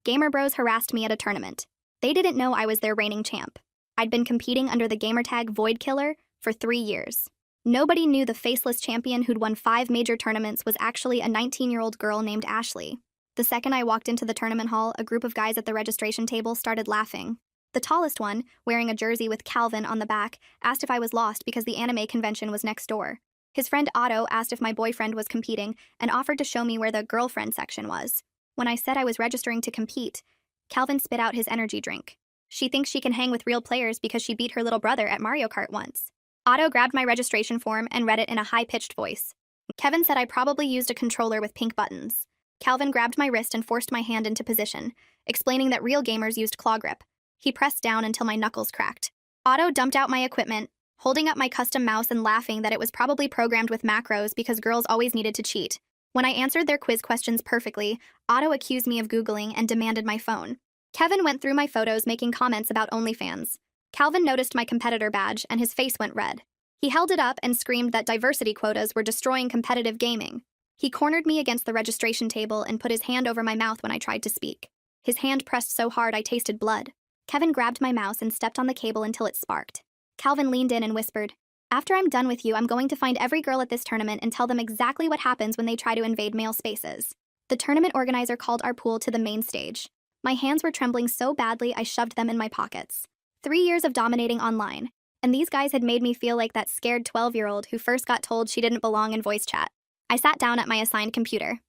gamer bros harassed me at a tournament. They didn't know I was their reigning champ. I'd been competing under the gamertag Void Killer for 3 years. Nobody knew the faceless champion who'd won 5 major tournaments was actually a 19-year-old girl named Ashley. The second I walked into the tournament hall, a group of guys at the registration table started laughing. The tallest one, wearing a jersey with Calvin on the back, asked if I was lost because the anime convention was next door. His friend Otto asked if my boyfriend was competing and offered to show me where the girlfriend section was. When I said I was registering to compete, Calvin spit out his energy drink. She thinks she can hang with real players because she beat her little brother at Mario Kart once. Otto grabbed my registration form and read it in a high-pitched voice. Kevin said I probably used a controller with pink buttons. Calvin grabbed my wrist and forced my hand into position, explaining that real gamers used claw grip. He pressed down until my knuckles cracked. Otto dumped out my equipment, holding up my custom mouse and laughing that it was probably programmed with macros because girls always needed to cheat. When I answered their quiz questions perfectly, Otto accused me of Googling and demanded my phone. Kevin went through my photos making comments about OnlyFans. Calvin noticed my competitor badge and his face went red. He held it up and screamed that diversity quotas were destroying competitive gaming. He cornered me against the registration table and put his hand over my mouth when I tried to speak. His hand pressed so hard I tasted blood. Kevin grabbed my mouse and stepped on the cable until it sparked. Calvin leaned in and whispered, "After I'm done with you, I'm going to find every girl at this tournament and tell them exactly what happens when they try to invade male spaces." The tournament organizer called our pool to the main stage. My hands were trembling so badly I shoved them in my pockets. 3 years of dominating online, and these guys had made me feel like that scared 12-year-old who first got told she didn't belong in voice chat. I sat down at my assigned computer.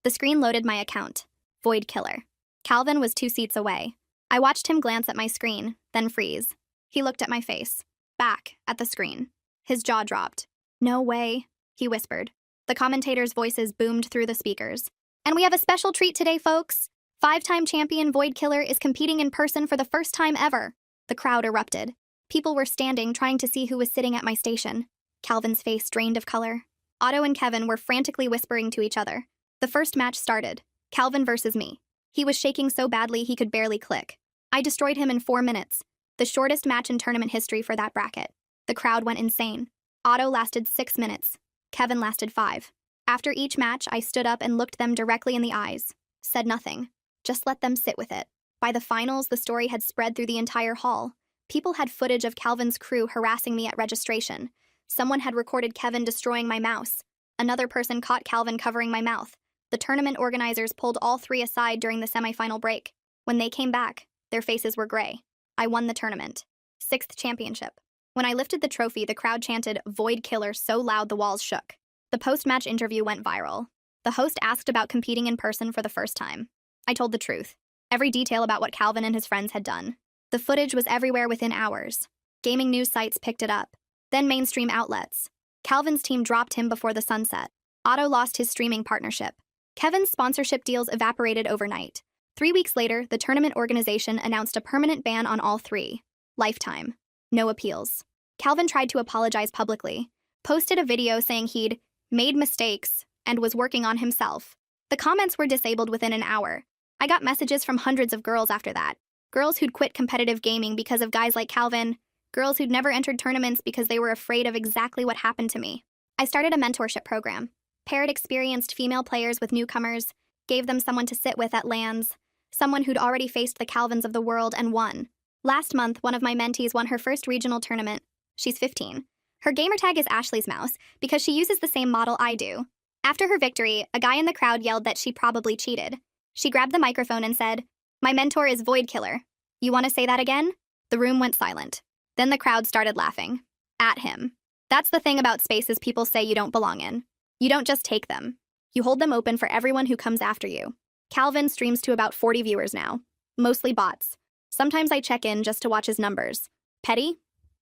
The screen loaded my account. Void Killer. Calvin was 2 seats away. I watched him glance at my screen, then freeze. He looked at my face. Back at the screen. His jaw dropped. "No way," he whispered. The commentators' voices boomed through the speakers. "And we have a special treat today, folks. 5-time champion Void Killer is competing in person for the first time ever." The crowd erupted. People were standing, trying to see who was sitting at my station. Calvin's face drained of color. Otto and Kevin were frantically whispering to each other. The first match started. Calvin versus me. He was shaking so badly he could barely click. I destroyed him in 4 minutes, the shortest match in tournament history for that bracket. The crowd went insane. Otto lasted 6 minutes. Kevin lasted 5. After each match, I stood up and looked them directly in the eyes. Said nothing. Just let them sit with it. By the finals, the story had spread through the entire hall. People had footage of Calvin's crew harassing me at registration. Someone had recorded Kevin destroying my mouse. Another person caught Calvin covering my mouth. The tournament organizers pulled all 3 aside during the semifinal break. When they came back, their faces were gray. I won the tournament. 6th championship. When I lifted the trophy, the crowd chanted "Void Killer" so loud the walls shook. The post-match interview went viral. The host asked about competing in person for the first time. I told the truth. Every detail about what Calvin and his friends had done. The footage was everywhere within hours. Gaming news sites picked it up. Then mainstream outlets. Calvin's team dropped him before the sunset. Otto lost his streaming partnership. Kevin's sponsorship deals evaporated overnight. 3 weeks later, the tournament organization announced a permanent ban on all 3. Lifetime. No appeals. Calvin tried to apologize publicly, posted a video saying he'd made mistakes and was working on himself. The comments were disabled within an hour. I got messages from hundreds of girls after that. Girls who'd quit competitive gaming because of guys like Calvin. Girls who'd never entered tournaments because they were afraid of exactly what happened to me. I started a mentorship program. Paired experienced female players with newcomers, gave them someone to sit with at LANs, someone who'd already faced the Calvins of the world and won. Last month, one of my mentees won her first regional tournament. She's 15. Her gamertag is Ashley's mouse because she uses the same model I do. After her victory, a guy in the crowd yelled that she probably cheated. She grabbed the microphone and said, "My mentor is Void Killer. You want to say that again?" The room went silent. Then the crowd started laughing. At him. That's the thing about spaces people say you don't belong in. You don't just take them. You hold them open for everyone who comes after you. Calvin streams to about 40 viewers now. Mostly bots. Sometimes I check in just to watch his numbers. Petty?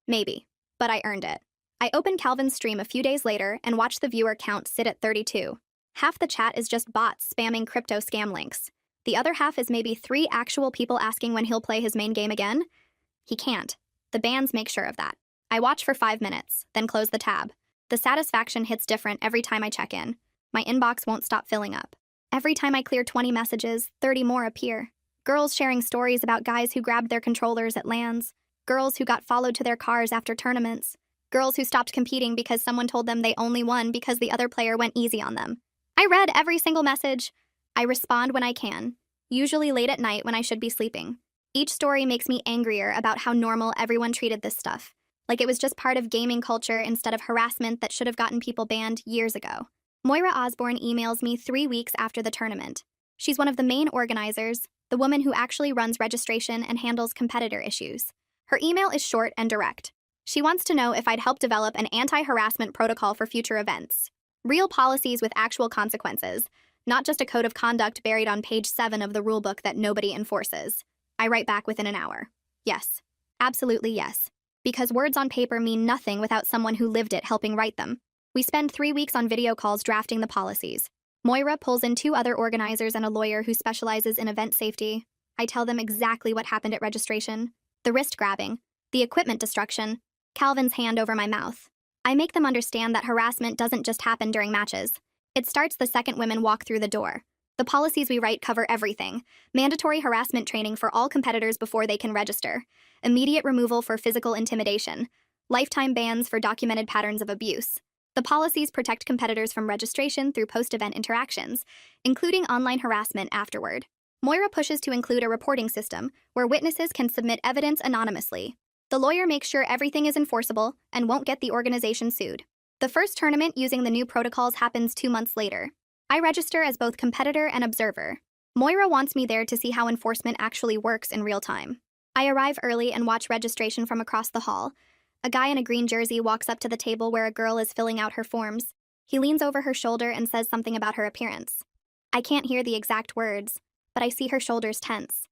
Maybe. But I earned it. I opened Calvin's stream a few days later and watched the viewer count sit at 32. Half the chat is just bots spamming crypto scam links. The other half is maybe 3 actual people asking when he'll play his main game again. He can't. The bans make sure of that. I watch for 5 minutes, then close the tab. The satisfaction hits different every time I check in. My inbox won't stop filling up. Every time I clear 20 messages, 30 more appear. Girls sharing stories about guys who grabbed their controllers at LANs. Girls who got followed to their cars after tournaments. Girls who stopped competing because someone told them they only won because the other player went easy on them. I read every single message. I respond when I can. usually late at night when I should be sleeping. Each story makes me angrier about how normal everyone treated this stuff, like it was just part of gaming culture instead of harassment that should have gotten people banned years ago. Moira Osborne emails me 3 weeks after the tournament. She's one of the main organizers, the woman who actually runs registration and handles competitor issues. Her email is short and direct. She wants to know if I'd help develop an anti-harassment protocol for future events. Real policies with actual consequences, not just a code of conduct buried on page 7 of the rulebook that nobody enforces. I write back within an hour. Yes. Absolutely yes. Because words on paper mean nothing without someone who lived it helping write them. We spend 3 weeks on video calls drafting the policies. Moira pulls in 2 other organizers and a lawyer who specializes in event safety. I tell them exactly what happened at registration. The wrist grabbing, the equipment destruction, Calvin's hand over my mouth. I make them understand that harassment doesn't just happen during matches. It starts the second women walk through the door. The policies we write cover everything. Mandatory harassment training for all competitors before they can register. Immediate removal for physical intimidation. Lifetime bans for documented patterns of abuse. The policies protect competitors from registration through post-event interactions, including online harassment afterward. Moira pushes to include a reporting system where witnesses can submit evidence anonymously. The lawyer makes sure everything is enforceable and won't get the organization sued. The first tournament using the new protocols happens 2 months later. I register as both competitor and observer. Moira wants me there to see how enforcement actually works in real time. I arrive early and watch registration from across the hall. A guy in a green jersey walks up to the table where a girl is filling out her forms. He leans over her shoulder and says something about her appearance. I can't hear the exact words, but I see her shoulders tense.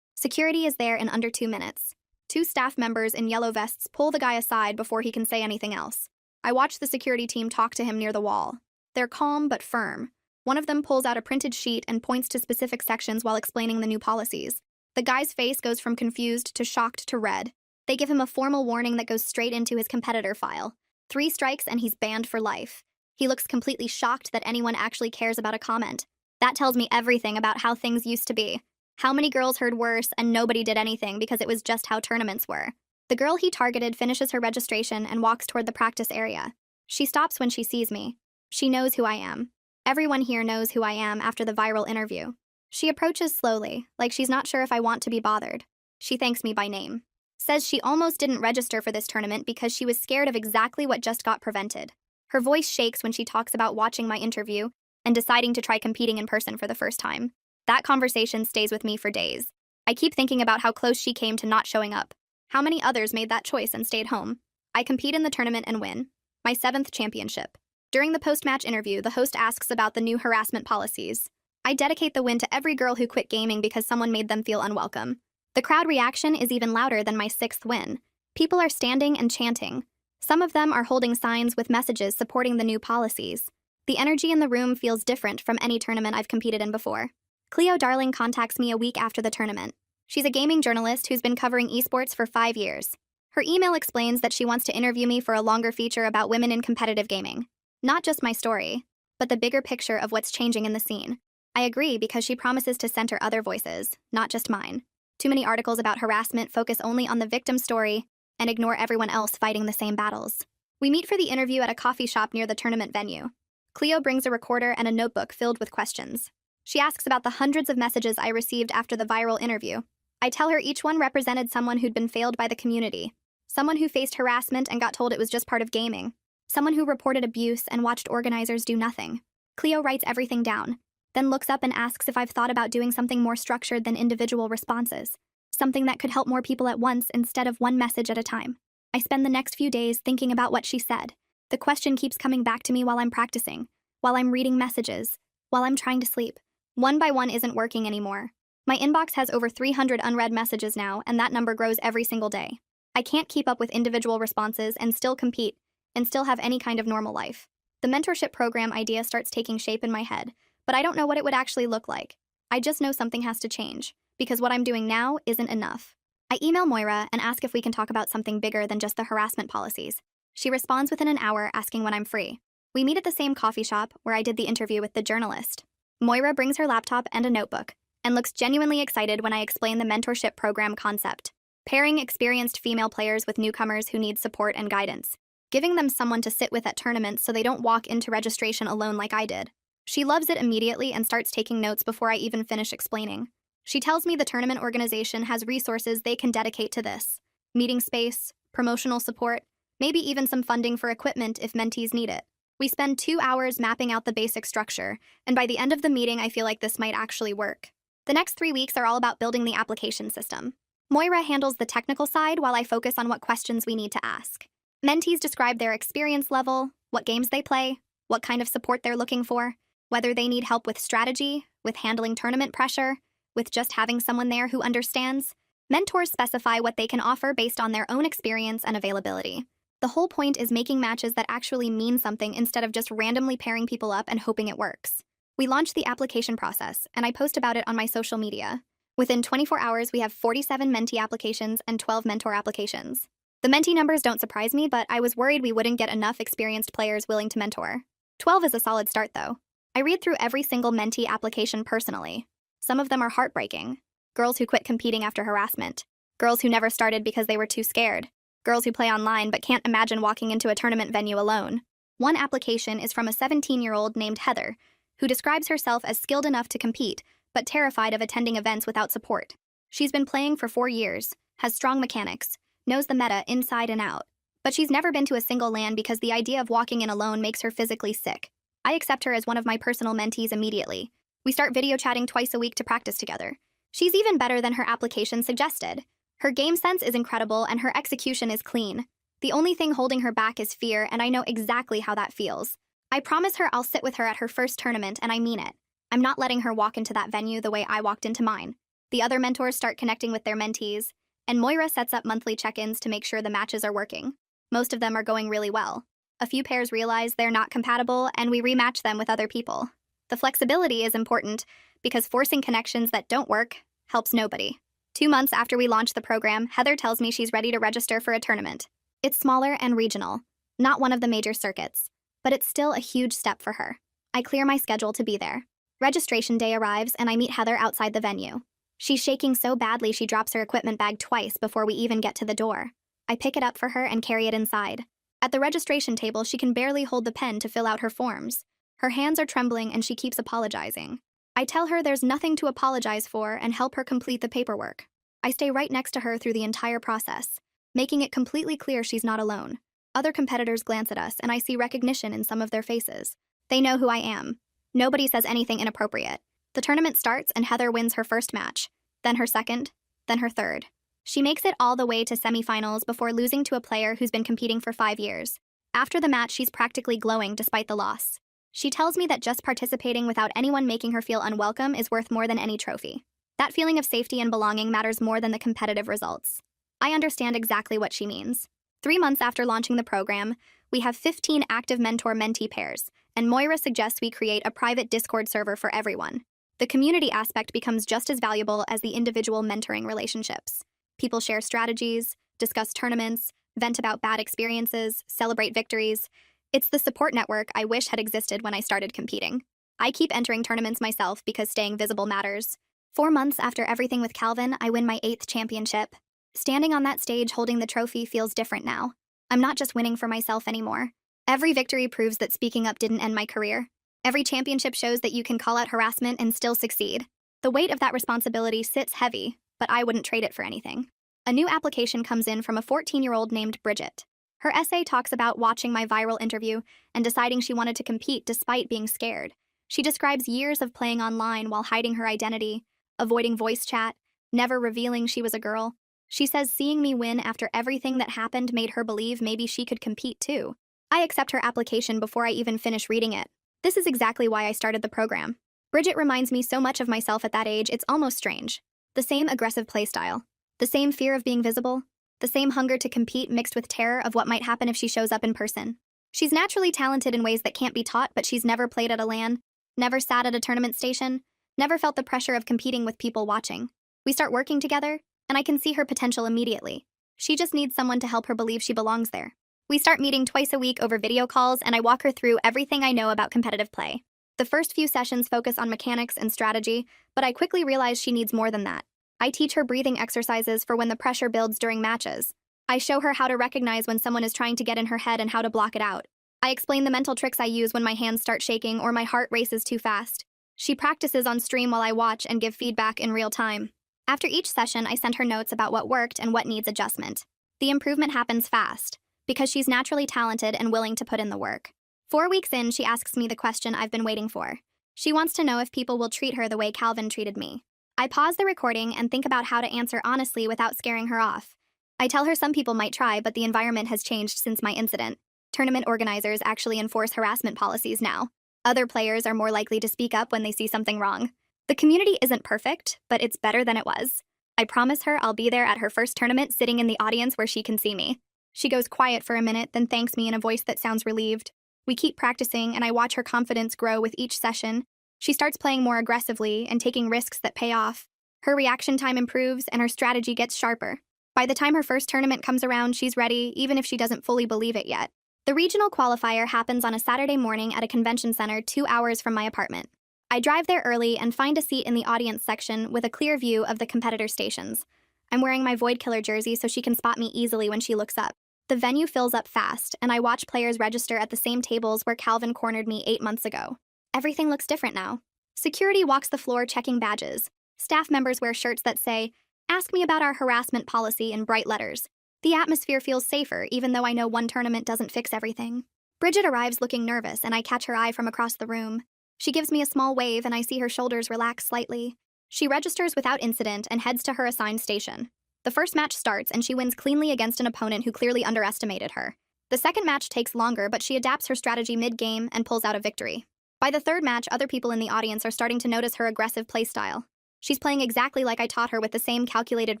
Security is there in under 2 minutes. 2 staff members in yellow vests pull the guy aside before he can say anything else. I watch the security team talk to him near the wall. They're calm but firm. One of them pulls out a printed sheet and points to specific sections while explaining the new policies. The guy's face goes from confused to shocked to red. They give him a formal warning that goes straight into his competitor file. 3 strikes and he's banned for life. He looks completely shocked that anyone actually cares about a comment. That tells me everything about how things used to be. How many girls heard worse and nobody did anything because it was just how tournaments were. The girl he targeted finishes her registration and walks toward the practice area. She stops when she sees me. She knows who I am. Everyone here knows who I am after the viral interview. She approaches slowly, like she's not sure if I want to be bothered. She thanks me by name. Says she almost didn't register for this tournament because she was scared of exactly what just got prevented. Her voice shakes when she talks about watching my interview and deciding to try competing in person for the first time. That conversation stays with me for days. I keep thinking about how close she came to not showing up. How many others made that choice and stayed home? I compete in the tournament and win. My 7th championship. During the post-match interview, the host asks about the new harassment policies. I dedicate the win to every girl who quit gaming because someone made them feel unwelcome. The crowd reaction is even louder than my 6th win. People are standing and chanting. Some of them are holding signs with messages supporting the new policies. The energy in the room feels different from any tournament I've competed in before. Cleo Darling contacts me a week after the tournament. She's a gaming journalist who's been covering esports for 5 years. Her email explains that she wants to interview me for a longer feature about women in competitive gaming. Not just my story, but the bigger picture of what's changing in the scene. I agree because she promises to center other voices, not just mine. Too many articles about harassment focus only on the victim's story and ignore everyone else fighting the same battles. We meet for the interview at a coffee shop near the tournament venue. Cleo brings a recorder and a notebook filled with questions. She asks about the hundreds of messages I received after the viral interview. I tell her each one represented someone who'd been failed by the community. Someone who faced harassment and got told it was just part of gaming. Someone who reported abuse and watched organizers do nothing. Cleo writes everything down, then looks up and asks if I've thought about doing something more structured than individual responses. Something that could help more people at once instead of one message at a time. I spend the next few days thinking about what she said. The question keeps coming back to me while I'm practicing, while I'm reading messages, while I'm trying to sleep. One by one isn't working anymore. My inbox has over 300 unread messages now, and that number grows every single day. I can't keep up with individual responses and still compete, and still have any kind of normal life. The mentorship program idea starts taking shape in my head, but I don't know what it would actually look like. I just know something has to change, because what I'm doing now isn't enough. I email Moira and ask if we can talk about something bigger than just the harassment policies. She responds within an hour asking when I'm free. We meet at the same coffee shop where I did the interview with the journalist. Moira brings her laptop and a notebook, and looks genuinely excited when I explain the mentorship program concept. Pairing experienced female players with newcomers who need support and guidance. Giving them someone to sit with at tournaments so they don't walk into registration alone like I did. She loves it immediately and starts taking notes before I even finish explaining. She tells me the tournament organization has resources they can dedicate to this: meeting space, promotional support, maybe even some funding for equipment if mentees need it. We spend 2 hours mapping out the basic structure, and by the end of the meeting, I feel like this might actually work. The next 3 weeks are all about building the application system. Moira handles the technical side while I focus on what questions we need to ask. Mentees describe their experience level, what games they play, what kind of support they're looking for, whether they need help with strategy, with handling tournament pressure, with just having someone there who understands. Mentors specify what they can offer based on their own experience and availability. The whole point is making matches that actually mean something instead of just randomly pairing people up and hoping it works. We launched the application process, and I post about it on my social media. Within 24 hours, we have 47 mentee applications and 12 mentor applications. The mentee numbers don't surprise me, but I was worried we wouldn't get enough experienced players willing to mentor. 12 is a solid start, though. I read through every single mentee application personally. Some of them are heartbreaking. Girls who quit competing after harassment. Girls who never started because they were too scared. Girls who play online but can't imagine walking into a tournament venue alone. One application is from a 17-year-old named Heather, who describes herself as skilled enough to compete, but terrified of attending events without support. She's been playing for 4 years, has strong mechanics, knows the meta inside and out, but she's never been to a single LAN because the idea of walking in alone makes her physically sick. I accept her as one of my personal mentees immediately. We start video chatting twice a week to practice together. She's even better than her application suggested. Her game sense is incredible and her execution is clean. The only thing holding her back is fear, and I know exactly how that feels. I promise her I'll sit with her at her first tournament, and I mean it. I'm not letting her walk into that venue the way I walked into mine. The other mentors start connecting with their mentees, and Moira sets up monthly check-ins to make sure the matches are working. Most of them are going really well. A few pairs realize they're not compatible, and we rematch them with other people. The flexibility is important because forcing connections that don't work helps nobody. 2 months after we launch the program, Heather tells me she's ready to register for a tournament. It's smaller and regional, not one of the major circuits, but it's still a huge step for her. I clear my schedule to be there. Registration day arrives and I meet Heather outside the venue. She's shaking so badly she drops her equipment bag twice before we even get to the door. I pick it up for her and carry it inside. At the registration table, she can barely hold the pen to fill out her forms. Her hands are trembling and she keeps apologizing. I tell her there's nothing to apologize for and help her complete the paperwork. I stay right next to her through the entire process, making it completely clear she's not alone. Other competitors glance at us and I see recognition in some of their faces. They know who I am. Nobody says anything inappropriate. The tournament starts and Heather wins her first match, then her second, then her third. She makes it all the way to semifinals before losing to a player who's been competing for 5 years. After the match, she's practically glowing despite the loss. She tells me that just participating without anyone making her feel unwelcome is worth more than any trophy. That feeling of safety and belonging matters more than the competitive results. I understand exactly what she means. 3 months after launching the program, we have 15 active mentor-mentee pairs, and Moira suggests we create a private Discord server for everyone. The community aspect becomes just as valuable as the individual mentoring relationships. People share strategies, discuss tournaments, vent about bad experiences, celebrate victories. It's the support network I wish had existed when I started competing. I keep entering tournaments myself because staying visible matters. 4 months after everything with Calvin, I win my 8th championship. Standing on that stage holding the trophy feels different now. I'm not just winning for myself anymore. Every victory proves that speaking up didn't end my career. Every championship shows that you can call out harassment and still succeed. The weight of that responsibility sits heavy, but I wouldn't trade it for anything. A new application comes in from a 14-year-old named Bridget. Her essay talks about watching my viral interview and deciding she wanted to compete despite being scared. She describes years of playing online while hiding her identity, avoiding voice chat, never revealing she was a girl. She says seeing me win after everything that happened made her believe maybe she could compete too. I accept her application before I even finish reading it. This is exactly why I started the program. Bridget reminds me so much of myself at that age, it's almost strange. The same aggressive playstyle, the same fear of being visible, the same hunger to compete mixed with terror of what might happen if she shows up in person. She's naturally talented in ways that can't be taught, but she's never played at a LAN, never sat at a tournament station, never felt the pressure of competing with people watching. We start working together, and I can see her potential immediately. She just needs someone to help her believe she belongs there. We start meeting twice a week over video calls, and I walk her through everything I know about competitive play. The first few sessions focus on mechanics and strategy, but I quickly realize she needs more than that. I teach her breathing exercises for when the pressure builds during matches. I show her how to recognize when someone is trying to get in her head and how to block it out. I explain the mental tricks I use when my hands start shaking or my heart races too fast. She practices on stream while I watch and give feedback in real time. After each session, I send her notes about what worked and what needs adjustment. The improvement happens fast, because she's naturally talented and willing to put in the work. 4 weeks in, she asks me the question I've been waiting for. She wants to know if people will treat her the way Calvin treated me. I pause the recording and think about how to answer honestly without scaring her off. I tell her some people might try, but the environment has changed since my incident. Tournament organizers actually enforce harassment policies now. Other players are more likely to speak up when they see something wrong. The community isn't perfect, but it's better than it was. I promise her I'll be there at her first tournament, sitting in the audience where she can see me. She goes quiet for a minute, then thanks me in a voice that sounds relieved. We keep practicing, and I watch her confidence grow with each session. She starts playing more aggressively and taking risks that pay off. Her reaction time improves, and her strategy gets sharper. By the time her first tournament comes around, she's ready, even if she doesn't fully believe it yet. The regional qualifier happens on a Saturday morning at a convention center 2 hours from my apartment. I drive there early and find a seat in the audience section with a clear view of the competitor stations. I'm wearing my Void Killer jersey so she can spot me easily when she looks up. The venue fills up fast, and I watch players register at the same tables where Calvin cornered me 8 months ago. Everything looks different now. Security walks the floor checking badges. Staff members wear shirts that say, "Ask me about our harassment policy," in bright letters. The atmosphere feels safer, even though I know one tournament doesn't fix everything. Bridget arrives looking nervous, and I catch her eye from across the room. She gives me a small wave, and I see her shoulders relax slightly. She registers without incident and heads to her assigned station. The first match starts, and she wins cleanly against an opponent who clearly underestimated her. The second match takes longer, but she adapts her strategy mid-game and pulls out a victory. By the third match, other people in the audience are starting to notice her aggressive playstyle. She's playing exactly like I taught her, with the same calculated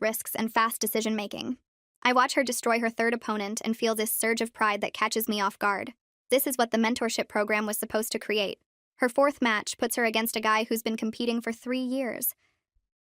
risks and fast decision-making. I watch her destroy her third opponent and feel this surge of pride that catches me off guard. This is what the mentorship program was supposed to create. Her fourth match puts her against a guy who's been competing for 3 years.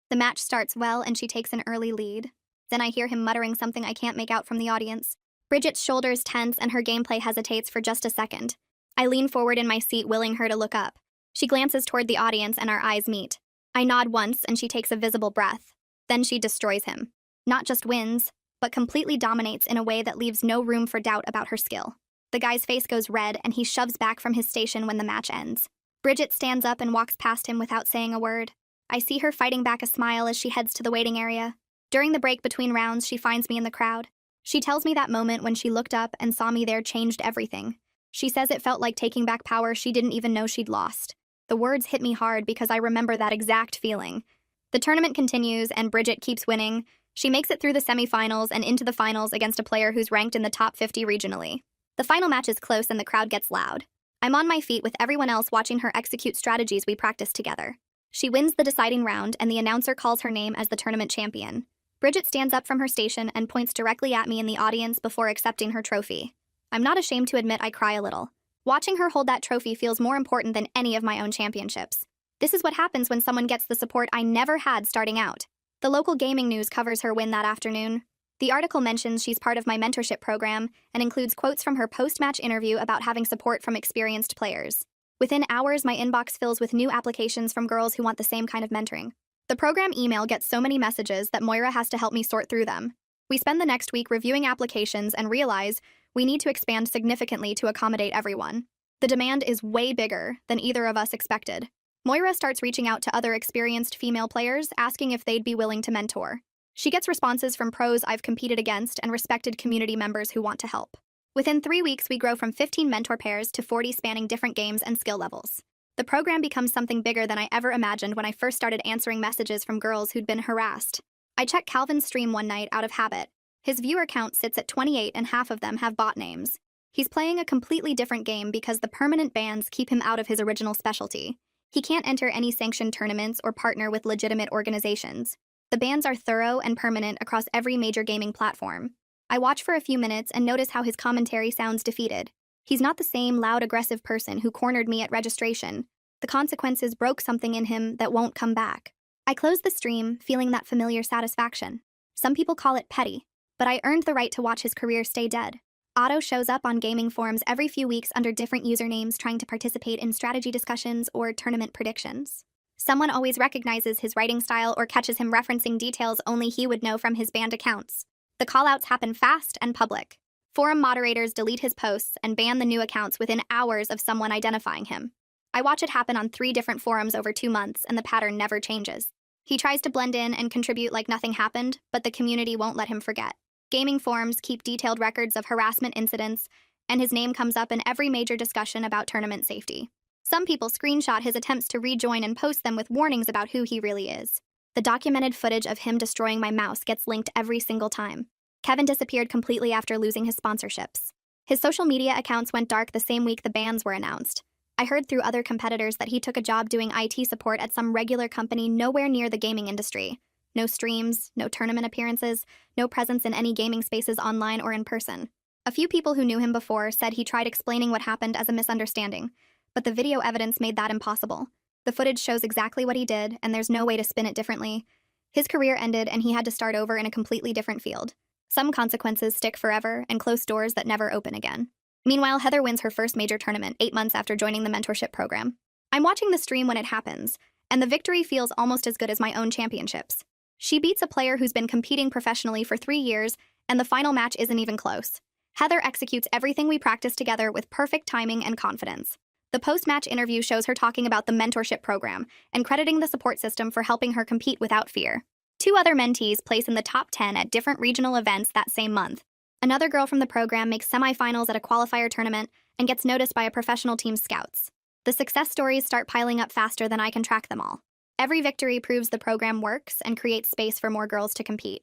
The match starts well, and she takes an early lead. Then I hear him muttering something I can't make out from the audience. Bridget's shoulders tense, and her gameplay hesitates for just a second. I lean forward in my seat, willing her to look up. She glances toward the audience, and our eyes meet. I nod once, and she takes a visible breath. Then she destroys him. Not just wins, but completely dominates in a way that leaves no room for doubt about her skill. The guy's face goes red, and he shoves back from his station when the match ends. Bridget stands up and walks past him without saying a word. I see her fighting back a smile as she heads to the waiting area. During the break between rounds, she finds me in the crowd. She tells me that moment when she looked up and saw me there changed everything. She says it felt like taking back power she didn't even know she'd lost. The words hit me hard because I remember that exact feeling. The tournament continues, and Bridget keeps winning. She makes it through the semifinals and into the finals against a player who's ranked in the top 50 regionally. The final match is close, and the crowd gets loud. I'm on my feet with everyone else, watching her execute strategies we practiced together. She wins the deciding round, and the announcer calls her name as the tournament champion. Bridget stands up from her station and points directly at me in the audience before accepting her trophy. I'm not ashamed to admit I cry a little. Watching her hold that trophy feels more important than any of my own championships. This is what happens when someone gets the support I never had starting out. The local gaming news covers her win that afternoon. The article mentions she's part of my mentorship program and includes quotes from her post-match interview about having support from experienced players. Within hours, my inbox fills with new applications from girls who want the same kind of mentoring. The program email gets so many messages that Moira has to help me sort through them. We spend the next week reviewing applications and realize we need to expand significantly to accommodate everyone. The demand is way bigger than either of us expected. Moira starts reaching out to other experienced female players, asking if they'd be willing to mentor. She gets responses from pros I've competed against and respected community members who want to help. Within 3 weeks, we grow from 15 mentor pairs to 40, spanning different games and skill levels. The program becomes something bigger than I ever imagined when I first started answering messages from girls who'd been harassed. I checked Calvin's stream one night out of habit. His viewer count sits at 28, and half of them have bot names. He's playing a completely different game because the permanent bans keep him out of his original specialty. He can't enter any sanctioned tournaments or partner with legitimate organizations. The bans are thorough and permanent across every major gaming platform. I watch for a few minutes and notice how his commentary sounds defeated. He's not the same loud, aggressive person who cornered me at registration. The consequences broke something in him that won't come back. I close the stream, feeling that familiar satisfaction. Some people call it petty, but I earned the right to watch his career stay dead. Otto shows up on gaming forums every few weeks under different usernames, trying to participate in strategy discussions or tournament predictions. Someone always recognizes his writing style or catches him referencing details only he would know from his banned accounts. The callouts happen fast and public. Forum moderators delete his posts and ban the new accounts within hours of someone identifying him. I watch it happen on 3 different forums over 2 months, and the pattern never changes. He tries to blend in and contribute like nothing happened, but the community won't let him forget. Gaming forums keep detailed records of harassment incidents, and his name comes up in every major discussion about tournament safety. Some people screenshot his attempts to rejoin and post them with warnings about who he really is. The documented footage of him destroying my mouse gets linked every single time. Kevin disappeared completely after losing his sponsorships. His social media accounts went dark the same week the bans were announced. I heard through other competitors that he took a job doing IT support at some regular company nowhere near the gaming industry. No streams, no tournament appearances, no presence in any gaming spaces online or in person. A few people who knew him before said he tried explaining what happened as a misunderstanding, but the video evidence made that impossible. The footage shows exactly what he did, and there's no way to spin it differently. His career ended, and he had to start over in a completely different field. Some consequences stick forever, and close doors that never open again. Meanwhile, Heather wins her first major tournament 8 months after joining the mentorship program. I'm watching the stream when it happens, and the victory feels almost as good as my own championships. She beats a player who's been competing professionally for 3 years, and the final match isn't even close. Heather executes everything we practiced together with perfect timing and confidence. The post-match interview shows her talking about the mentorship program and crediting the support system for helping her compete without fear. 2 other mentees place in the top 10 at different regional events that same month. Another girl from the program makes semifinals at a qualifier tournament and gets noticed by a professional team's scouts. The success stories start piling up faster than I can track them all. Every victory proves the program works and creates space for more girls to compete.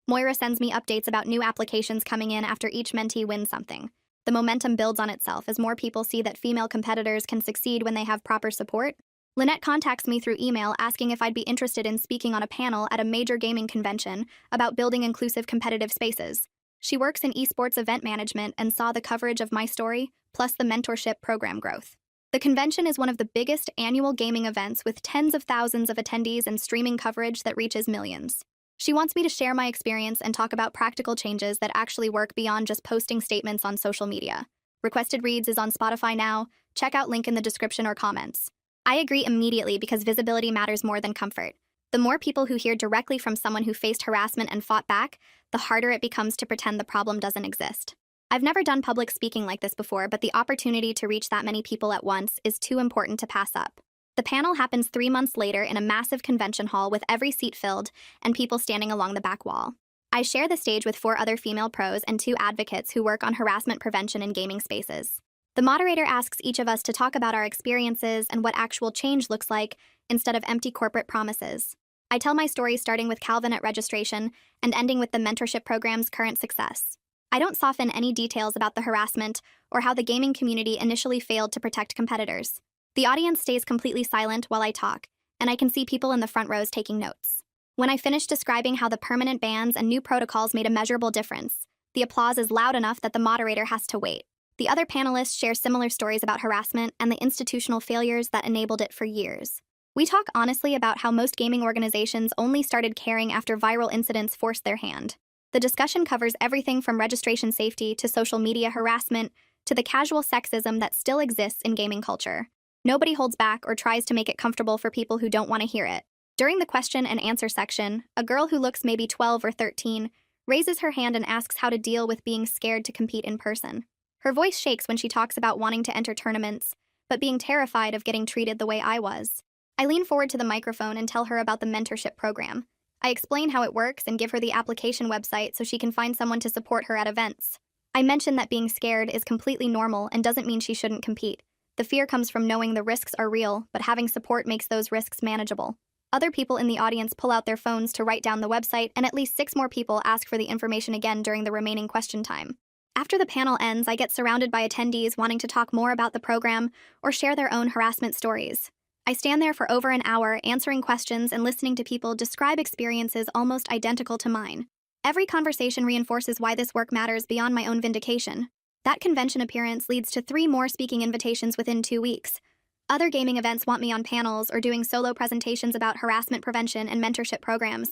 Moira sends me updates about new applications coming in after each mentee wins something. The momentum builds on itself as more people see that female competitors can succeed when they have proper support. Lynette contacts me through email asking if I'd be interested in speaking on a panel at a major gaming convention about building inclusive competitive spaces. She works in esports event management and saw the coverage of my story, plus the mentorship program growth. The convention is one of the biggest annual gaming events with tens of thousands of attendees and streaming coverage that reaches millions. She wants me to share my experience and talk about practical changes that actually work beyond just posting statements on social media. Requested Reads is on Spotify now. Check out link in the description or comments. I agree immediately because visibility matters more than comfort. The more people who hear directly from someone who faced harassment and fought back, the harder it becomes to pretend the problem doesn't exist. I've never done public speaking like this before, but the opportunity to reach that many people at once is too important to pass up. The panel happens 3 months later in a massive convention hall with every seat filled and people standing along the back wall. I share the stage with 4 other female pros and 2 advocates who work on harassment prevention in gaming spaces. The moderator asks each of us to talk about our experiences and what actual change looks like instead of empty corporate promises. I tell my story starting with Calvin at registration and ending with the mentorship program's current success. I don't soften any details about the harassment or how the gaming community initially failed to protect competitors. The audience stays completely silent while I talk, and I can see people in the front rows taking notes. When I finish describing how the permanent bans and new protocols made a measurable difference, the applause is loud enough that the moderator has to wait. The other panelists share similar stories about harassment and the institutional failures that enabled it for years. We talk honestly about how most gaming organizations only started caring after viral incidents forced their hand. The discussion covers everything from registration safety to social media harassment to the casual sexism that still exists in gaming culture. Nobody holds back or tries to make it comfortable for people who don't want to hear it. During the question and answer section, a girl who looks maybe 12 or 13 raises her hand and asks how to deal with being scared to compete in person. Her voice shakes when she talks about wanting to enter tournaments, but being terrified of getting treated the way I was. I lean forward to the microphone and tell her about the mentorship program. I explain how it works and give her the application website so she can find someone to support her at events. I mention that being scared is completely normal and doesn't mean she shouldn't compete. The fear comes from knowing the risks are real, but having support makes those risks manageable. Other people in the audience pull out their phones to write down the website, and at least 6 more people ask for the information again during the remaining question time. After the panel ends, I get surrounded by attendees wanting to talk more about the program or share their own harassment stories. I stand there for over an hour, answering questions and listening to people describe experiences almost identical to mine. Every conversation reinforces why this work matters beyond my own vindication. That convention appearance leads to 3 more speaking invitations within 2 weeks. Other gaming events want me on panels or doing solo presentations about harassment prevention and mentorship programs.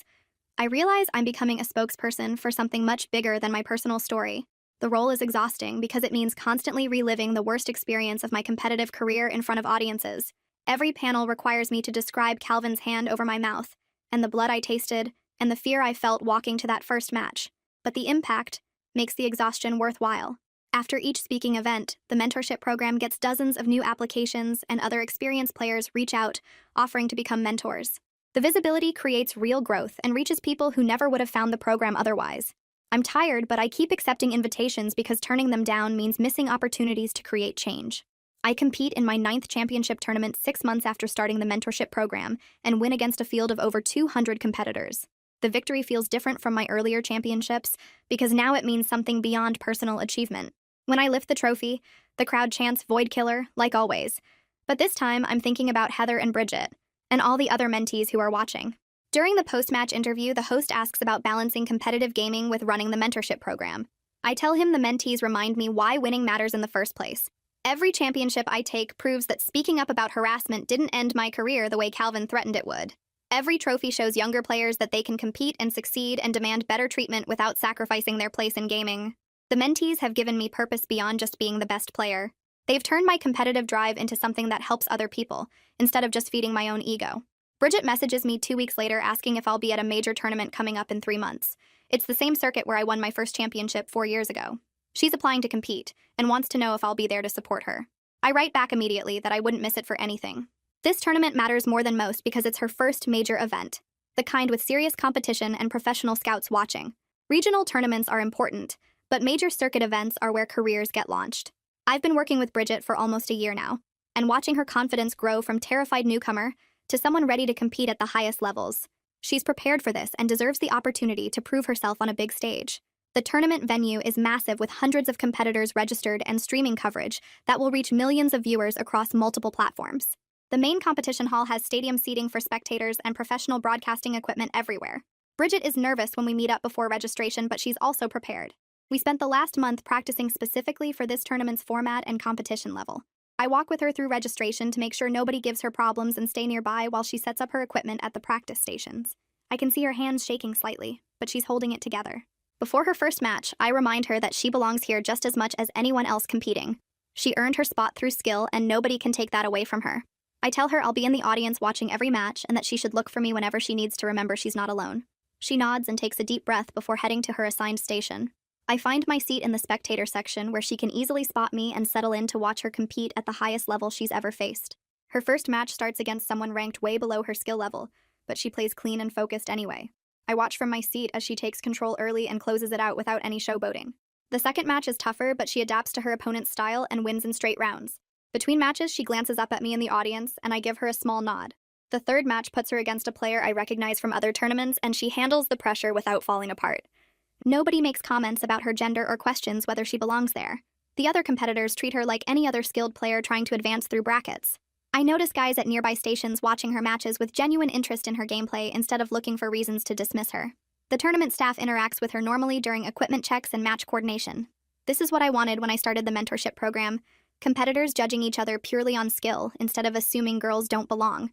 I realize I'm becoming a spokesperson for something much bigger than my personal story. The role is exhausting because it means constantly reliving the worst experience of my competitive career in front of audiences. Every panel requires me to describe Calvin's hand over my mouth, and the blood I tasted, and the fear I felt walking to that first match. But the impact makes the exhaustion worthwhile. After each speaking event, the mentorship program gets dozens of new applications, and other experienced players reach out, offering to become mentors. The visibility creates real growth and reaches people who never would have found the program otherwise. I'm tired, but I keep accepting invitations because turning them down means missing opportunities to create change. I compete in my 9th championship tournament 6 months after starting the mentorship program and win against a field of over 200 competitors. The victory feels different from my earlier championships because now it means something beyond personal achievement. When I lift the trophy, the crowd chants "Void Killer," like always. But this time, I'm thinking about Heather and Bridget, and all the other mentees who are watching. During the post-match interview, the host asks about balancing competitive gaming with running the mentorship program. I tell him the mentees remind me why winning matters in the first place. Every championship I take proves that speaking up about harassment didn't end my career the way Calvin threatened it would. Every trophy shows younger players that they can compete and succeed and demand better treatment without sacrificing their place in gaming. The mentees have given me purpose beyond just being the best player. They've turned my competitive drive into something that helps other people, instead of just feeding my own ego. Bridget messages me 2 weeks later asking if I'll be at a major tournament coming up in 3 months. It's the same circuit where I won my first championship 4 years ago. She's applying to compete, and wants to know if I'll be there to support her. I write back immediately that I wouldn't miss it for anything. This tournament matters more than most because it's her first major event, the kind with serious competition and professional scouts watching. Regional tournaments are important, but major circuit events are where careers get launched. I've been working with Bridget for almost a year now, and watching her confidence grow from terrified newcomer to someone ready to compete at the highest levels. She's prepared for this and deserves the opportunity to prove herself on a big stage. The tournament venue is massive with hundreds of competitors registered and streaming coverage that will reach millions of viewers across multiple platforms. The main competition hall has stadium seating for spectators and professional broadcasting equipment everywhere. Bridget is nervous when we meet up before registration, but she's also prepared. We spent the last month practicing specifically for this tournament's format and competition level. I walk with her through registration to make sure nobody gives her problems and stay nearby while she sets up her equipment at the practice stations. I can see her hands shaking slightly, but she's holding it together. Before her first match, I remind her that she belongs here just as much as anyone else competing. She earned her spot through skill, and nobody can take that away from her. I tell her I'll be in the audience watching every match and that she should look for me whenever she needs to remember she's not alone. She nods and takes a deep breath before heading to her assigned station. I find my seat in the spectator section where she can easily spot me and settle in to watch her compete at the highest level she's ever faced. Her first match starts against someone ranked way below her skill level, but she plays clean and focused anyway. I watch from my seat as she takes control early and closes it out without any showboating. The second match is tougher, but she adapts to her opponent's style and wins in straight rounds. Between matches, she glances up at me in the audience, and I give her a small nod. The third match puts her against a player I recognize from other tournaments, and she handles the pressure without falling apart. Nobody makes comments about her gender or questions whether she belongs there. The other competitors treat her like any other skilled player trying to advance through brackets. I notice guys at nearby stations watching her matches with genuine interest in her gameplay instead of looking for reasons to dismiss her. The tournament staff interacts with her normally during equipment checks and match coordination. This is what I wanted when I started the mentorship program: competitors judging each other purely on skill instead of assuming girls don't belong.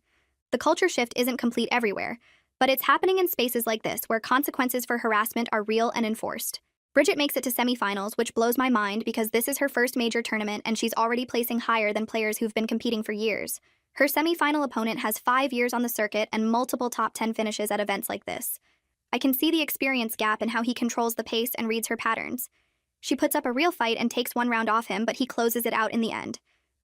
The culture shift isn't complete everywhere, but it's happening in spaces like this where consequences for harassment are real and enforced. Bridget makes it to semifinals, which blows my mind because this is her first major tournament and she's already placing higher than players who've been competing for years. Her semifinal opponent has 5 years on the circuit and multiple top 10 finishes at events like this. I can see the experience gap in how he controls the pace and reads her patterns. She puts up a real fight and takes 1 round off him, but he closes it out in the end.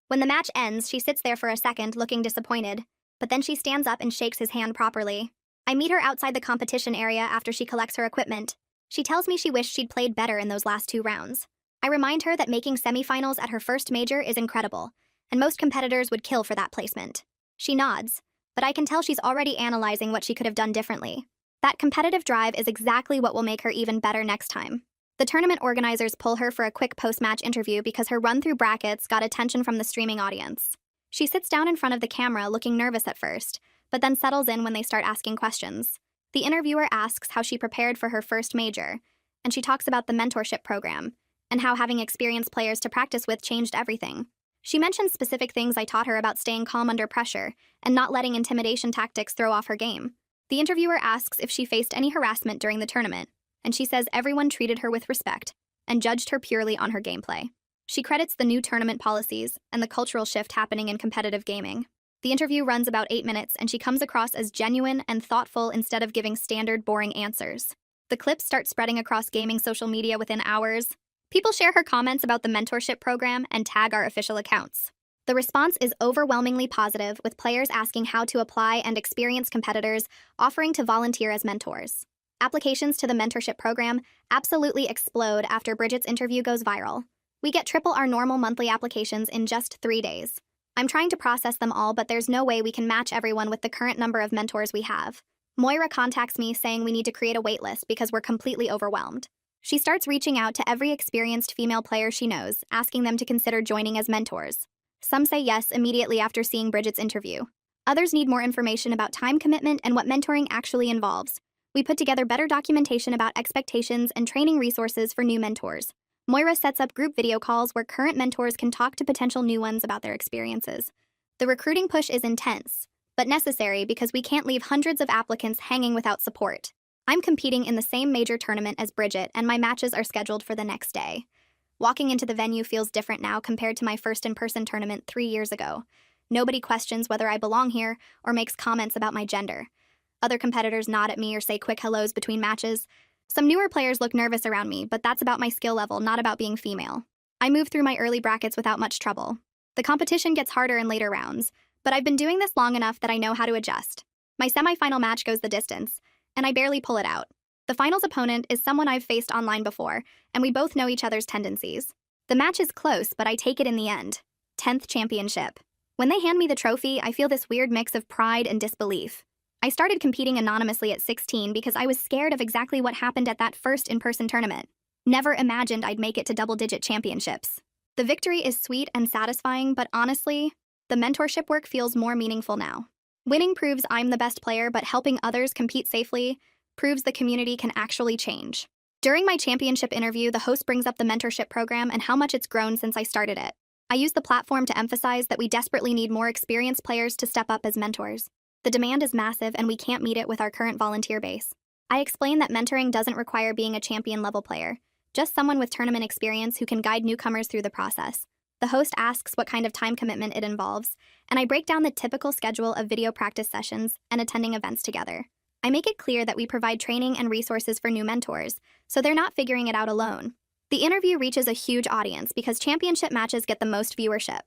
When the match ends, she sits there for a second, looking disappointed, but then she stands up and shakes his hand properly. I meet her outside the competition area after she collects her equipment. She tells me she wished she'd played better in those last 2 rounds. I remind her that making semifinals at her first major is incredible, and most competitors would kill for that placement. She nods, but I can tell she's already analyzing what she could have done differently. That competitive drive is exactly what will make her even better next time. The tournament organizers pull her for a quick post-match interview because her run through brackets got attention from the streaming audience. She sits down in front of the camera looking nervous at first, but then settles in when they start asking questions. The interviewer asks how she prepared for her first major, and she talks about the mentorship program, and how having experienced players to practice with changed everything. She mentions specific things I taught her about staying calm under pressure and not letting intimidation tactics throw off her game. The interviewer asks if she faced any harassment during the tournament, and she says everyone treated her with respect and judged her purely on her gameplay. She credits the new tournament policies and the cultural shift happening in competitive gaming. The interview runs about 8 minutes, and she comes across as genuine and thoughtful instead of giving standard, boring answers. The clips start spreading across gaming social media within hours. People share her comments about the mentorship program and tag our official accounts. The response is overwhelmingly positive, with players asking how to apply and experienced competitors offering to volunteer as mentors. Applications to the mentorship program absolutely explode after Bridget's interview goes viral. We get triple our normal monthly applications in just 3 days. I'm trying to process them all, but there's no way we can match everyone with the current number of mentors we have. Moira contacts me saying we need to create a waitlist because we're completely overwhelmed. She starts reaching out to every experienced female player she knows, asking them to consider joining as mentors. Some say yes immediately after seeing Bridget's interview. Others need more information about time commitment and what mentoring actually involves. We put together better documentation about expectations and training resources for new mentors. Moira sets up group video calls where current mentors can talk to potential new ones about their experiences. The recruiting push is intense, but necessary because we can't leave hundreds of applicants hanging without support. I'm competing in the same major tournament as Bridget, and my matches are scheduled for the next day. Walking into the venue feels different now compared to my first in-person tournament 3 years ago. Nobody questions whether I belong here or makes comments about my gender. Other competitors nod at me or say quick hellos between matches. Some newer players look nervous around me, but that's about my skill level, not about being female. I move through my early brackets without much trouble. The competition gets harder in later rounds, but I've been doing this long enough that I know how to adjust. My semifinal match goes the distance, and I barely pull it out. The finals opponent is someone I've faced online before, and we both know each other's tendencies. The match is close, but I take it in the end. 10th championship. When they hand me the trophy, I feel this weird mix of pride and disbelief. I started competing anonymously at 16 because I was scared of exactly what happened at that first in-person tournament. Never imagined I'd make it to double-digit championships. The victory is sweet and satisfying, but honestly, the mentorship work feels more meaningful now. Winning proves I'm the best player, but helping others compete safely proves the community can actually change. During my championship interview, the host brings up the mentorship program and how much it's grown since I started it. I use the platform to emphasize that we desperately need more experienced players to step up as mentors. The demand is massive, and we can't meet it with our current volunteer base. I explain that mentoring doesn't require being a champion-level player, just someone with tournament experience who can guide newcomers through the process. The host asks what kind of time commitment it involves, and I break down the typical schedule of video practice sessions and attending events together. I make it clear that we provide training and resources for new mentors, so they're not figuring it out alone. The interview reaches a huge audience because championship matches get the most viewership.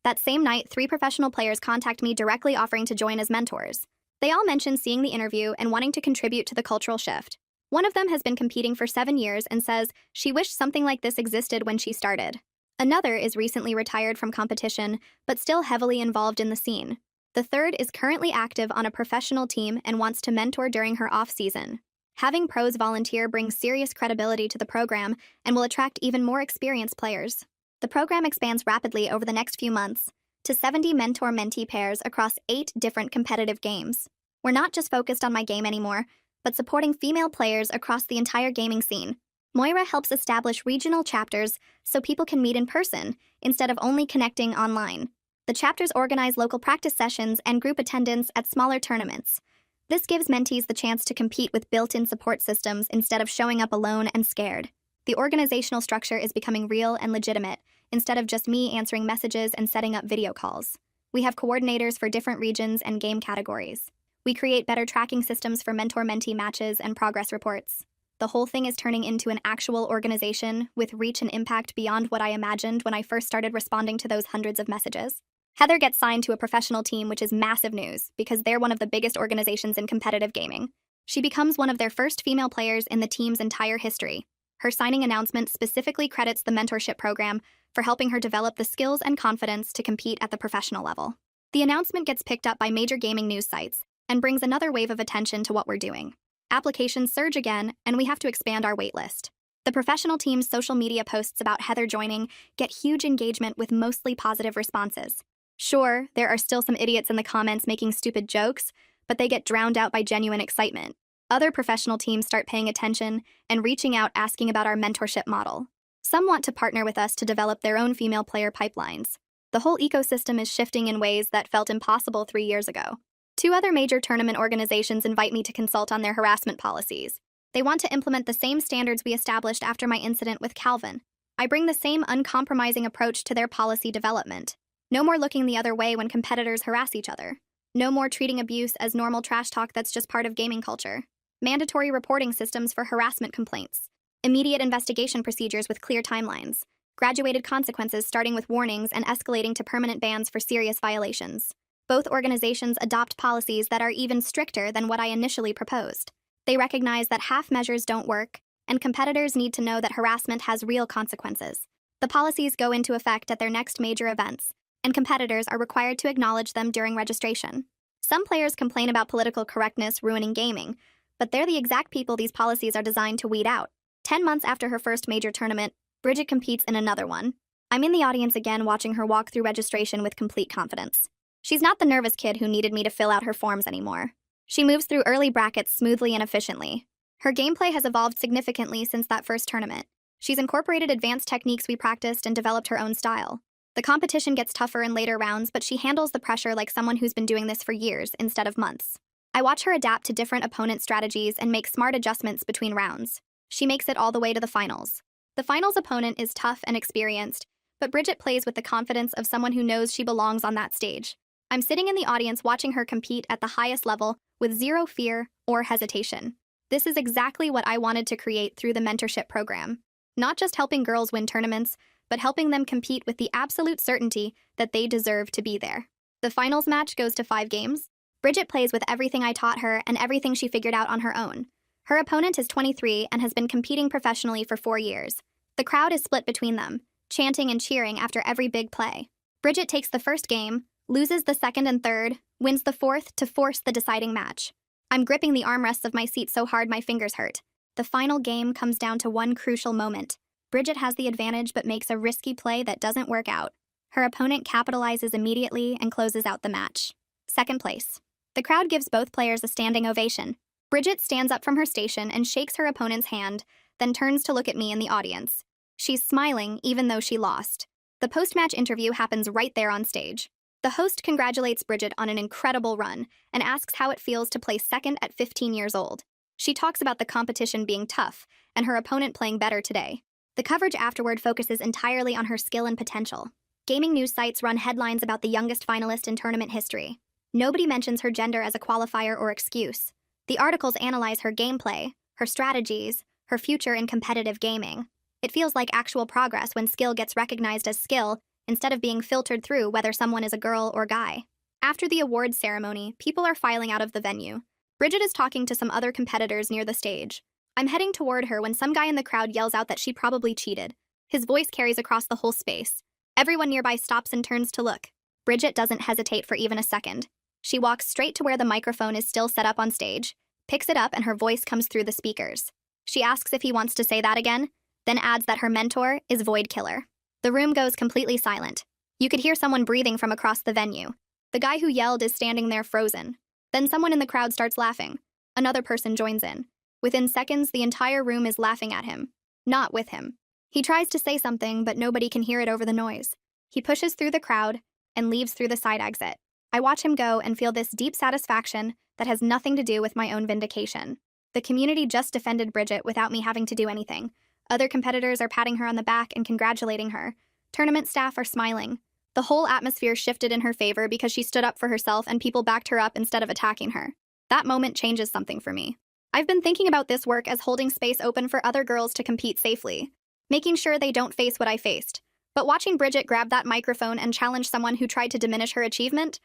That same night, 3 professional players contact me directly offering to join as mentors. They all mention seeing the interview and wanting to contribute to the cultural shift. One of them has been competing for 7 years and says she wished something like this existed when she started. Another is recently retired from competition, but still heavily involved in the scene. The third is currently active on a professional team and wants to mentor during her off-season. Having pros volunteer brings serious credibility to the program and will attract even more experienced players. The program expands rapidly over the next few months to 70 mentor-mentee pairs across 8 different competitive games. We're not just focused on my game anymore, but supporting female players across the entire gaming scene. Moira helps establish regional chapters so people can meet in person instead of only connecting online. The chapters organize local practice sessions and group attendance at smaller tournaments. This gives mentees the chance to compete with built-in support systems instead of showing up alone and scared. The organizational structure is becoming real and legitimate, instead of just me answering messages and setting up video calls. We have coordinators for different regions and game categories. We create better tracking systems for mentor-mentee matches and progress reports. The whole thing is turning into an actual organization with reach and impact beyond what I imagined when I first started responding to those hundreds of messages. Heather gets signed to a professional team, which is massive news because they're one of the biggest organizations in competitive gaming. She becomes one of their first female players in the team's entire history. Her signing announcement specifically credits the mentorship program for helping her develop the skills and confidence to compete at the professional level. The announcement gets picked up by major gaming news sites and brings another wave of attention to what we're doing. Applications surge again, and we have to expand our waitlist. The professional team's social media posts about Heather joining get huge engagement with mostly positive responses. Sure, there are still some idiots in the comments making stupid jokes, but they get drowned out by genuine excitement. Other professional teams start paying attention and reaching out asking about our mentorship model. Some want to partner with us to develop their own female player pipelines. The whole ecosystem is shifting in ways that felt impossible 3 years ago. 2 other major tournament organizations invite me to consult on their harassment policies. They want to implement the same standards we established after my incident with Calvin. I bring the same uncompromising approach to their policy development. No more looking the other way when competitors harass each other. No more treating abuse as normal trash talk that's just part of gaming culture. Mandatory reporting systems for harassment complaints. Immediate investigation procedures with clear timelines. Graduated consequences starting with warnings and escalating to permanent bans for serious violations. Both organizations adopt policies that are even stricter than what I initially proposed. They recognize that half measures don't work, and competitors need to know that harassment has real consequences. The policies go into effect at their next major events, and competitors are required to acknowledge them during registration. Some players complain about political correctness ruining gaming, but they're the exact people these policies are designed to weed out. 10 months after her first major tournament, Bridget competes in another one. I'm in the audience again watching her walk through registration with complete confidence. She's not the nervous kid who needed me to fill out her forms anymore. She moves through early brackets smoothly and efficiently. Her gameplay has evolved significantly since that first tournament. She's incorporated advanced techniques we practiced and developed her own style. The competition gets tougher in later rounds, but she handles the pressure like someone who's been doing this for years instead of months. I watch her adapt to different opponent strategies and make smart adjustments between rounds. She makes it all the way to the finals. The finals opponent is tough and experienced, but Bridget plays with the confidence of someone who knows she belongs on that stage. I'm sitting in the audience watching her compete at the highest level with zero fear or hesitation. This is exactly what I wanted to create through the mentorship program. Not just helping girls win tournaments, but helping them compete with the absolute certainty that they deserve to be there. The finals match goes to 5 games. Bridget plays with everything I taught her and everything she figured out on her own. Her opponent is 23 and has been competing professionally for 4 years. The crowd is split between them, chanting and cheering after every big play. Bridget takes the first game, loses the second and third, wins the fourth to force the deciding match. I'm gripping the armrests of my seat so hard my fingers hurt. The final game comes down to one crucial moment. Bridget has the advantage but makes a risky play that doesn't work out. Her opponent capitalizes immediately and closes out the match. Second place. The crowd gives both players a standing ovation. Bridget stands up from her station and shakes her opponent's hand, then turns to look at me in the audience. She's smiling even though she lost. The post-match interview happens right there on stage. The host congratulates Bridget on an incredible run and asks how it feels to place second at 15 years old. She talks about the competition being tough and her opponent playing better today. The coverage afterward focuses entirely on her skill and potential. Gaming news sites run headlines about the youngest finalist in tournament history. Nobody mentions her gender as a qualifier or excuse. The articles analyze her gameplay, her strategies, her future in competitive gaming. It feels like actual progress when skill gets recognized as skill instead of being filtered through whether someone is a girl or guy. After the awards ceremony, people are filing out of the venue. Bridget is talking to some other competitors near the stage. I'm heading toward her when some guy in the crowd yells out that she probably cheated. His voice carries across the whole space. Everyone nearby stops and turns to look. Bridget doesn't hesitate for even a second. She walks straight to where the microphone is still set up on stage, picks it up, and her voice comes through the speakers. She asks if he wants to say that again, then adds that her mentor is Void Killer. The room goes completely silent. You could hear someone breathing from across the venue. The guy who yelled is standing there frozen. Then someone in the crowd starts laughing. Another person joins in. Within seconds, the entire room is laughing at him, not with him. He tries to say something, but nobody can hear it over the noise. He pushes through the crowd and leaves through the side exit. I watch him go and feel this deep satisfaction that has nothing to do with my own vindication. The community just defended Bridget without me having to do anything. Other competitors are patting her on the back and congratulating her. Tournament staff are smiling. The whole atmosphere shifted in her favor because she stood up for herself and people backed her up instead of attacking her. That moment changes something for me. I've been thinking about this work as holding space open for other girls to compete safely, making sure they don't face what I faced. But watching Bridget grab that microphone and challenge someone who tried to diminish her achievement,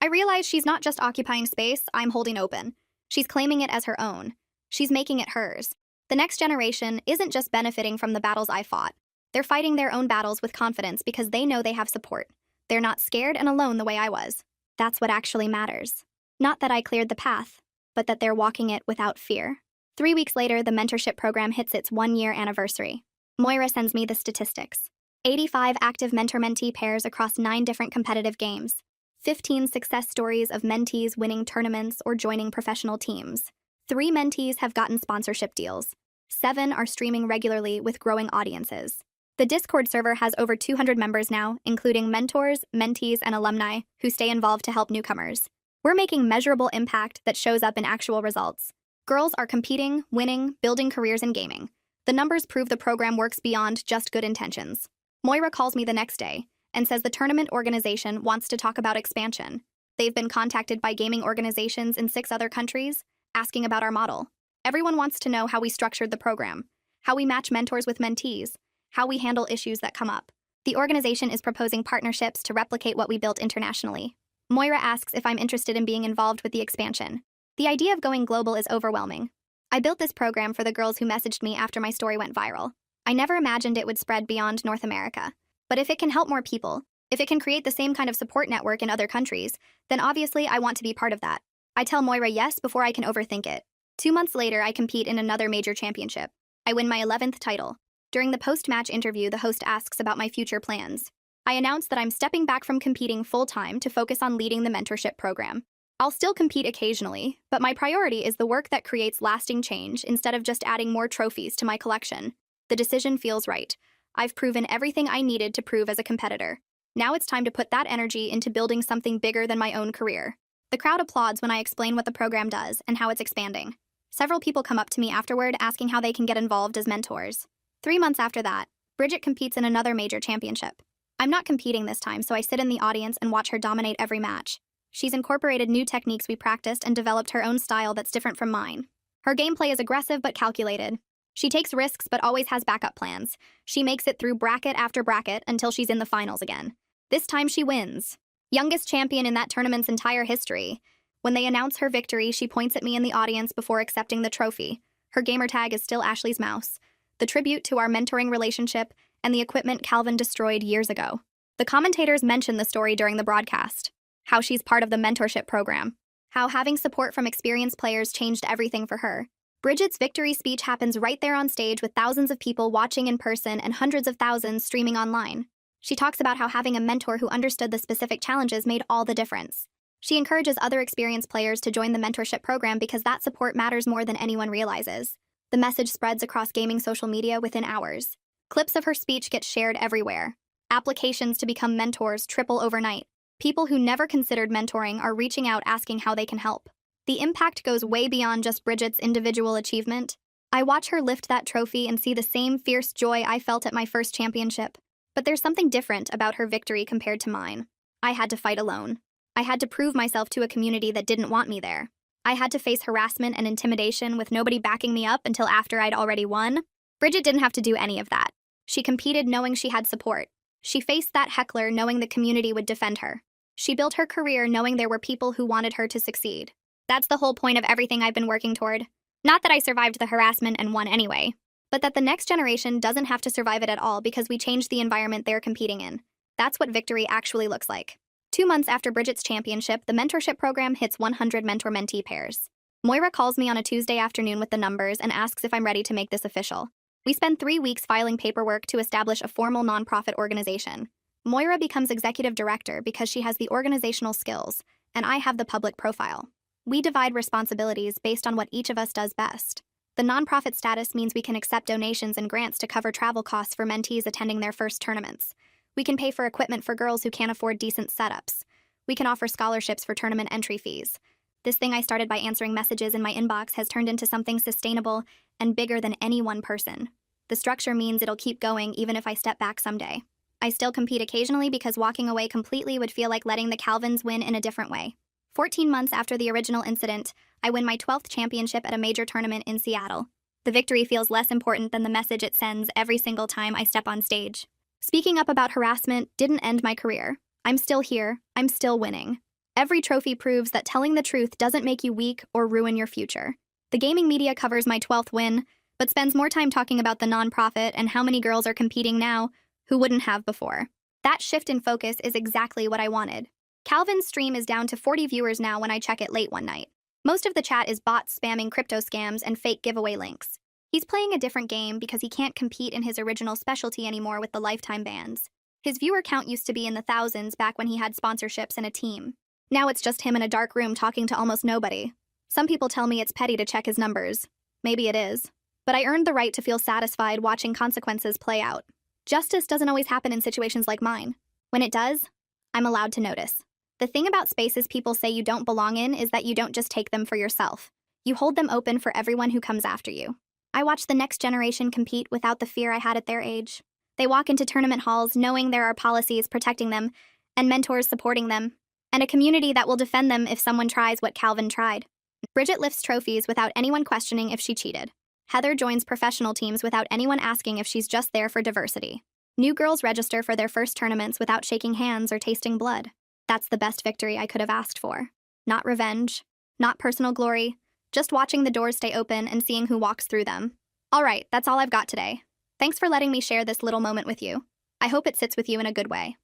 I realize she's not just occupying space I'm holding open. She's claiming it as her own. She's making it hers. The next generation isn't just benefiting from the battles I fought. They're fighting their own battles with confidence because they know they have support. They're not scared and alone the way I was. That's what actually matters. Not that I cleared the path, but that they're walking it without fear. 3 weeks later, the mentorship program hits its 1-year anniversary. Moira sends me the statistics. 85 active mentor-mentee pairs across 9 different competitive games. 15 success stories of mentees winning tournaments or joining professional teams. 3 mentees have gotten sponsorship deals. 7 are streaming regularly with growing audiences. The Discord server has over 200 members now, including mentors, mentees, and alumni who stay involved to help newcomers. We're making measurable impact that shows up in actual results. Girls are competing, winning, building careers in gaming. The numbers prove the program works beyond just good intentions. Moira calls me the next day and says the tournament organization wants to talk about expansion. They've been contacted by gaming organizations in 6 other countries, asking about our model. Everyone wants to know how we structured the program, how we match mentors with mentees, how we handle issues that come up. The organization is proposing partnerships to replicate what we built internationally. Moira asks if I'm interested in being involved with the expansion. The idea of going global is overwhelming. I built this program for the girls who messaged me after my story went viral. I never imagined it would spread beyond North America. But if it can help more people, if it can create the same kind of support network in other countries, then obviously I want to be part of that. I tell Moira yes before I can overthink it. 2 months later, I compete in another major championship. I win my 11th title. During the post-match interview, the host asks about my future plans. I announce that I'm stepping back from competing full-time to focus on leading the mentorship program. I'll still compete occasionally, but my priority is the work that creates lasting change instead of just adding more trophies to my collection. The decision feels right. I've proven everything I needed to prove as a competitor. Now it's time to put that energy into building something bigger than my own career. The crowd applauds when I explain what the program does and how it's expanding. Several people come up to me afterward asking how they can get involved as mentors. 3 months after that, Bridget competes in another major championship. I'm not competing this time, so I sit in the audience and watch her dominate every match. She's incorporated new techniques we practiced and developed her own style that's different from mine. Her gameplay is aggressive but calculated. She takes risks but always has backup plans. She makes it through bracket after bracket until she's in the finals again. This time she wins. Youngest champion in that tournament's entire history. When they announce her victory, she points at me in the audience before accepting the trophy. Her gamertag is still Ashley's mouse, the tribute to our mentoring relationship and the equipment Calvin destroyed years ago. The commentators mention the story during the broadcast, how she's part of the mentorship program, how having support from experienced players changed everything for her. Bridget's victory speech happens right there on stage with thousands of people watching in person and hundreds of thousands streaming online. She talks about how having a mentor who understood the specific challenges made all the difference. She encourages other experienced players to join the mentorship program because that support matters more than anyone realizes. The message spreads across gaming social media within hours. Clips of her speech get shared everywhere. Applications to become mentors triple overnight. People who never considered mentoring are reaching out asking how they can help. The impact goes way beyond just Bridget's individual achievement. I watch her lift that trophy and see the same fierce joy I felt at my first championship. But there's something different about her victory compared to mine. I had to fight alone. I had to prove myself to a community that didn't want me there. I had to face harassment and intimidation with nobody backing me up until after I'd already won. Bridget didn't have to do any of that. She competed knowing she had support. She faced that heckler knowing the community would defend her. She built her career knowing there were people who wanted her to succeed. That's the whole point of everything I've been working toward. Not that I survived the harassment and won anyway, but that the next generation doesn't have to survive it at all because we changed the environment they're competing in. That's what victory actually looks like. 2 months after Bridget's championship, the mentorship program hits 100 mentor-mentee pairs. Moira calls me on a Tuesday afternoon with the numbers and asks if I'm ready to make this official. We spend 3 weeks filing paperwork to establish a formal nonprofit organization. Moira becomes executive director because she has the organizational skills, and I have the public profile. We divide responsibilities based on what each of us does best. The nonprofit status means we can accept donations and grants to cover travel costs for mentees attending their first tournaments. We can pay for equipment for girls who can't afford decent setups. We can offer scholarships for tournament entry fees. This thing I started by answering messages in my inbox has turned into something sustainable and bigger than any one person. The structure means it'll keep going even if I step back someday. I still compete occasionally because walking away completely would feel like letting the Calvins win in a different way. 14 months after the original incident, I win my 12th championship at a major tournament in Seattle. The victory feels less important than the message it sends every single time I step on stage. Speaking up about harassment didn't end my career. I'm still here. I'm still winning. Every trophy proves that telling the truth doesn't make you weak or ruin your future. The gaming media covers my 12th win, but spends more time talking about the nonprofit and how many girls are competing now who wouldn't have before. That shift in focus is exactly what I wanted. Calvin's stream is down to 40 viewers now when I check it late one night. Most of the chat is bots spamming crypto scams and fake giveaway links. He's playing a different game because he can't compete in his original specialty anymore with the lifetime bans. His viewer count used to be in the thousands back when he had sponsorships and a team. Now it's just him in a dark room talking to almost nobody. Some people tell me it's petty to check his numbers. Maybe it is. But I earned the right to feel satisfied watching consequences play out. Justice doesn't always happen in situations like mine. When it does, I'm allowed to notice. The thing about spaces people say you don't belong in is that you don't just take them for yourself. You hold them open for everyone who comes after you. I watch the next generation compete without the fear I had at their age. They walk into tournament halls knowing there are policies protecting them, and mentors supporting them, and a community that will defend them if someone tries what Calvin tried. Bridget lifts trophies without anyone questioning if she cheated. Heather joins professional teams without anyone asking if she's just there for diversity. New girls register for their first tournaments without shaking hands or tasting blood. That's the best victory I could have asked for. Not revenge, not personal glory, just watching the doors stay open and seeing who walks through them. All right, that's all I've got today. Thanks for letting me share this little moment with you. I hope it sits with you in a good way.